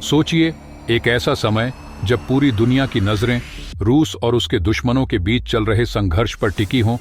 सोचिए, एक ऐसा समय जब पूरी दुनिया की नजरें रूस और उसके दुश्मनों के बीच चल रहे संघर्ष पर टिकी हों,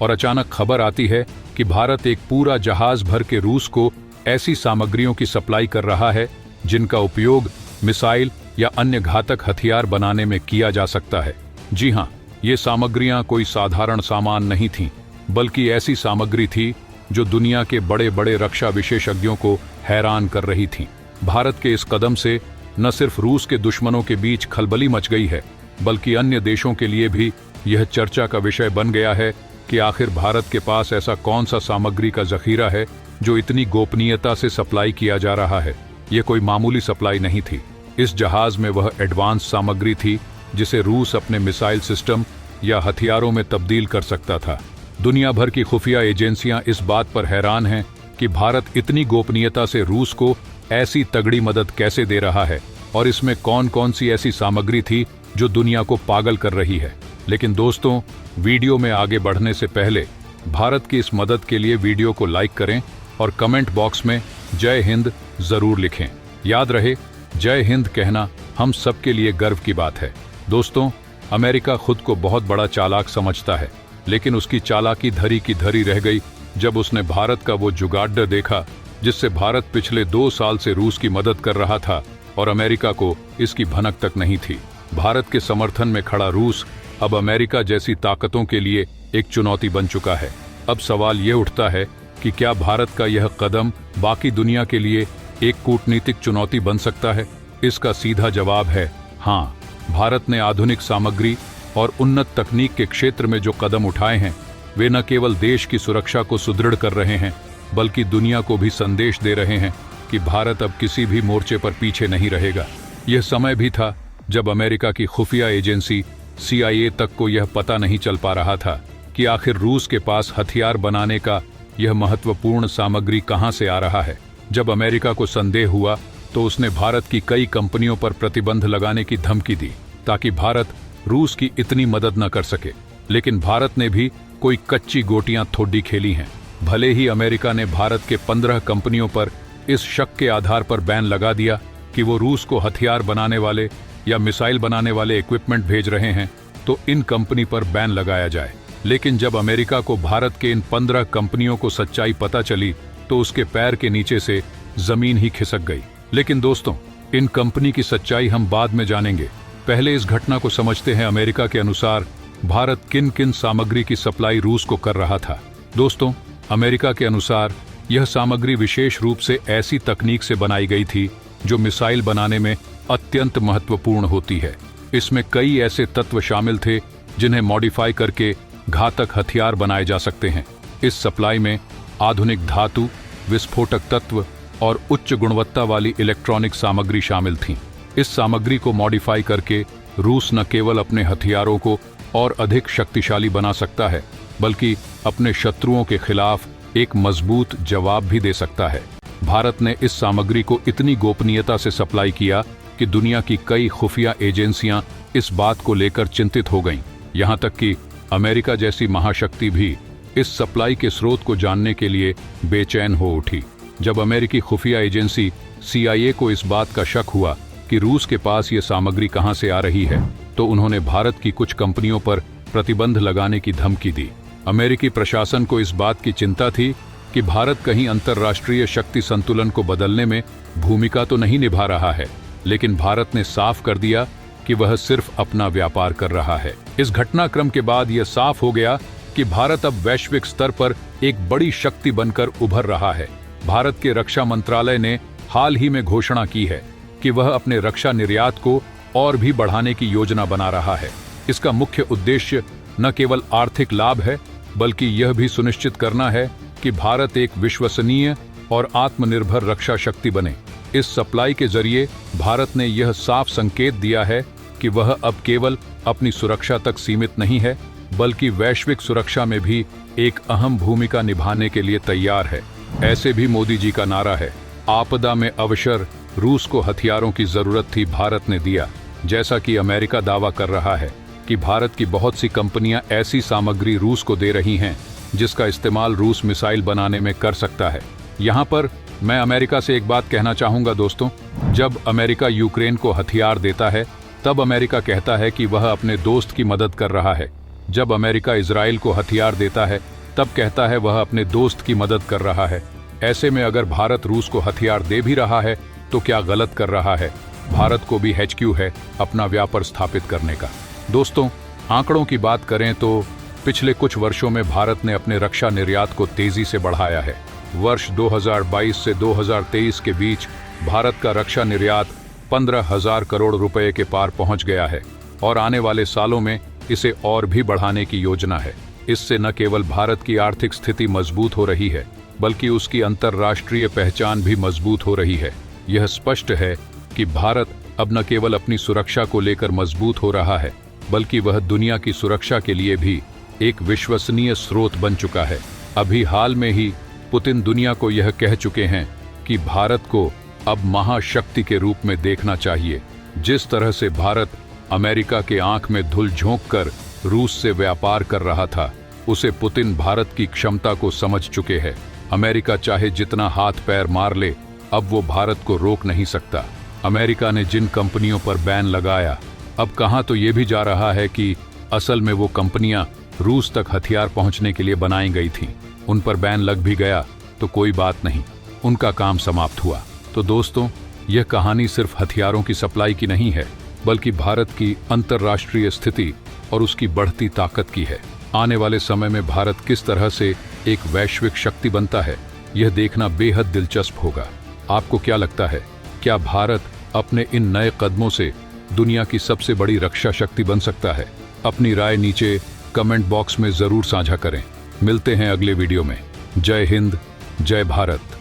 और अचानक खबर आती है कि भारत एक पूरा जहाज भर के रूस को ऐसी सामग्रियों की सप्लाई कर रहा है जिनका उपयोग मिसाइल या अन्य घातक हथियार बनाने में किया जा सकता है। जी हां, ये सामग्रियां कोई साधारण सामान नहीं थीं, बल्कि ऐसी सामग्री थी जो दुनिया के बड़े बड़े रक्षा विशेषज्ञों को हैरान कर रही थी। भारत के इस कदम से न सिर्फ रूस के दुश्मनों के बीच खलबली मच गई है, बल्कि अन्य देशों के लिए भी यह चर्चा का विषय बन गया है कि आखिर भारत के पास ऐसा कौन सा सामग्री का जखीरा है जो इतनी गोपनीयता से सप्लाई किया जा रहा है। यह कोई मामूली सप्लाई नहीं थी। इस जहाज में वह एडवांस सामग्री थी जिसे रूस अपने मिसाइल सिस्टम या हथियारों में तब्दील कर सकता था। दुनिया भर की खुफिया एजेंसियां इस बात पर हैरान हैं कि भारत इतनी गोपनीयता से रूस को ऐसी तगड़ी मदद कैसे दे रहा है और इसमें कौन कौन सी ऐसी सामग्री थी जो दुनिया को पागल कर रही है। लेकिन दोस्तों, वीडियो में आगे बढ़ने से पहले भारत की इस मदद के लिए वीडियो को लाइक करें और कमेंट बॉक्स में जय हिंद जरूर लिखें। याद रहे, जय हिंद कहना हम सबके लिए गर्व की बात है। दोस्तों, अमेरिका खुद को बहुत बड़ा चालाक समझता है, लेकिन उसकी चालाकी धरी की धरी रह गई जब उसने भारत का वो जुगाड़ देखा जिससे भारत पिछले 2 साल से रूस की मदद कर रहा था और अमेरिका को इसकी भनक तक नहीं थी। भारत के समर्थन में खड़ा रूस अब अमेरिका जैसी ताकतों के लिए एक चुनौती बन चुका है। अब सवाल ये उठता है कि क्या भारत का यह कदम बाकी दुनिया के लिए एक कूटनीतिक चुनौती बन सकता है? इसका सीधा जवाब है हाँ। भारत ने आधुनिक सामग्री और उन्नत तकनीक के क्षेत्र में जो कदम उठाए हैं, वे न केवल देश की सुरक्षा को सुदृढ़ कर रहे हैं, बल्कि दुनिया को भी संदेश दे रहे हैं कि भारत अब किसी भी मोर्चे पर पीछे नहीं रहेगा। यह समय भी था जब अमेरिका की खुफिया एजेंसी CIA तक को यह पता नहीं चल पा रहा था कि आखिर रूस के पास हथियार बनाने का यह महत्वपूर्ण सामग्री कहां से आ रहा है। जब अमेरिका को संदेह हुआ तो उसने भारत की कई कंपनियों पर प्रतिबंध लगाने की धमकी दी ताकि भारत रूस की इतनी मदद न कर सके। लेकिन भारत ने भी कोई कच्ची गोटियां थोड़ी खेली हैं। भले ही अमेरिका ने भारत के 15 कंपनियों पर इस शक के आधार पर बैन लगा दिया कि वो रूस को हथियार बनाने वाले या मिसाइल बनाने वाले इक्विपमेंट भेज रहे हैं, तो इन कंपनी पर बैन लगाया जाए। लेकिन जब अमेरिका को भारत के इन 15 कंपनियों को सच्चाई पता चली तो उसके पैर के नीचे से जमीन ही खिसक गई। लेकिन दोस्तों, इन कंपनी की सच्चाई हम बाद में जानेंगे। पहले इस घटना को समझते हैं। अमेरिका के अनुसार भारत किन किन सामग्री की सप्लाई रूस को कर रहा था। दोस्तों, अमेरिका के अनुसार यह सामग्री विशेष रूप से ऐसी तकनीक से बनाई गई थी जो मिसाइल बनाने में अत्यंत महत्वपूर्ण होती है। इसमें कई ऐसे तत्व शामिल थे जिन्हें मॉडिफाई करके घातक हथियार बनाए जा सकते हैं। इस सप्लाई में आधुनिक धातु, विस्फोटक तत्व और उच्च गुणवत्ता वाली इलेक्ट्रॉनिक सामग्री शामिल थी। इस सामग्री को मॉडिफाई करके रूस न केवल अपने हथियारों को और अधिक शक्तिशाली बना सकता है, बल्कि अपने शत्रुओं के खिलाफ एक मजबूत जवाब भी दे सकता है। भारत ने इस सामग्री को इतनी गोपनीयता से सप्लाई किया कि दुनिया की कई खुफिया एजेंसियां इस बात को लेकर चिंतित हो गईं। यहां तक कि अमेरिका जैसी महाशक्ति भी इस सप्लाई के स्रोत को जानने के लिए बेचैन हो उठी। जब अमेरिकी खुफिया एजेंसी CIA को इस बात का शक हुआ कि रूस के पास ये सामग्री कहां से आ रही है, तो उन्होंने भारत की कुछ कंपनियों पर प्रतिबंध लगाने की धमकी दी। अमेरिकी प्रशासन को इस बात की चिंता थी कि भारत कहीं अंतर्राष्ट्रीय शक्ति संतुलन को बदलने में भूमिका तो नहीं निभा रहा है, लेकिन भारत ने साफ कर दिया कि वह सिर्फ अपना व्यापार कर रहा है। इस घटनाक्रम के बाद यह साफ हो गया कि भारत अब वैश्विक स्तर पर एक बड़ी शक्ति बनकर उभर रहा है। भारत के रक्षा मंत्रालय ने हाल ही में घोषणा की है कि वह अपने रक्षा निर्यात को और भी बढ़ाने की योजना बना रहा है। इसका मुख्य उद्देश्य न केवल आर्थिक लाभ है, बल्कि यह भी सुनिश्चित करना है कि भारत एक विश्वसनीय और आत्मनिर्भर रक्षा शक्ति बने। इस सप्लाई के जरिए भारत ने यह साफ संकेत दिया है कि वह अब केवल अपनी सुरक्षा तक सीमित नहीं है, बल्कि वैश्विक सुरक्षा में भी एक अहम भूमिका निभाने के लिए तैयार है। ऐसे भी मोदी जी का नारा है, आपदा में अवसर, रूस को हथियारों की जरूरत थी, भारत ने दिया। जैसा कि अमेरिका दावा कर रहा है कि भारत की बहुत सी कंपनियां ऐसी सामग्री रूस को दे रही हैं जिसका इस्तेमाल रूस मिसाइल बनाने में कर सकता है। यहाँ पर मैं अमेरिका से एक बात कहना चाहूंगा दोस्तों, जब अमेरिका यूक्रेन को हथियार देता है तब अमेरिका कहता है कि वह अपने दोस्त की मदद कर रहा है। जब अमेरिका इजराइल को हथियार देता है तब कहता है वह अपने दोस्त की मदद कर रहा है। ऐसे में अगर भारत रूस को हथियार दे भी रहा है तो क्या गलत कर रहा है? भारत को भी HQ है अपना व्यापार स्थापित करने का। दोस्तों, आंकड़ों की बात करें तो पिछले कुछ वर्षों में भारत ने अपने रक्षा निर्यात को तेजी से बढ़ाया है। वर्ष 2022 से 2023 के बीच भारत का रक्षा निर्यात 15,000 करोड़ रुपए के पार पहुंच गया है और आने वाले सालों में इसे और भी बढ़ाने की योजना है। इससे न केवल भारत की आर्थिक स्थिति मजबूत हो रही है बल्कि उसकी अंतर्राष्ट्रीय पहचान भी मजबूत हो रही है। यह स्पष्ट है कि भारत अब न केवल अपनी सुरक्षा को लेकर मजबूत हो रहा है बल्कि वह दुनिया की सुरक्षा के लिए भी एक विश्वसनीय स्रोत बन चुका है। अभी हाल में ही पुतिन दुनिया को यह कह चुके हैं कि भारत को अब महाशक्ति के रूप में देखना चाहिए। जिस तरह से भारत अमेरिका के आंख में धूल झोंक कर रूस से व्यापार कर रहा था, उसे पुतिन भारत की क्षमता को समझ चुके हैं। अमेरिका चाहे जितना हाथ पैर मार ले, अब वो भारत को रोक नहीं सकता। अमेरिका ने जिन कंपनियों पर बैन लगाया, अब कहां तो ये भी जा रहा है कि असल में वो कंपनियां रूस तक हथियार पहुंचने के लिए बनाई गई थीं। उन पर बैन लग भी गया तो कोई बात नहीं, उनका काम समाप्त हुआ। तो दोस्तों, यह कहानी सिर्फ हथियारों की सप्लाई की नहीं है बल्कि भारत की अंतर्राष्ट्रीय स्थिति और उसकी बढ़ती ताकत की है। आने वाले समय में भारत किस तरह से एक वैश्विक शक्ति बनता है, यह देखना बेहद दिलचस्प होगा। आपको क्या लगता है, क्या भारत अपने इन नए कदमों से दुनिया की सबसे बड़ी रक्षा शक्ति बन सकता है? अपनी राय नीचे कमेंट बॉक्स में जरूर साझा करें। मिलते हैं अगले वीडियो में। जय हिंद, जय भारत।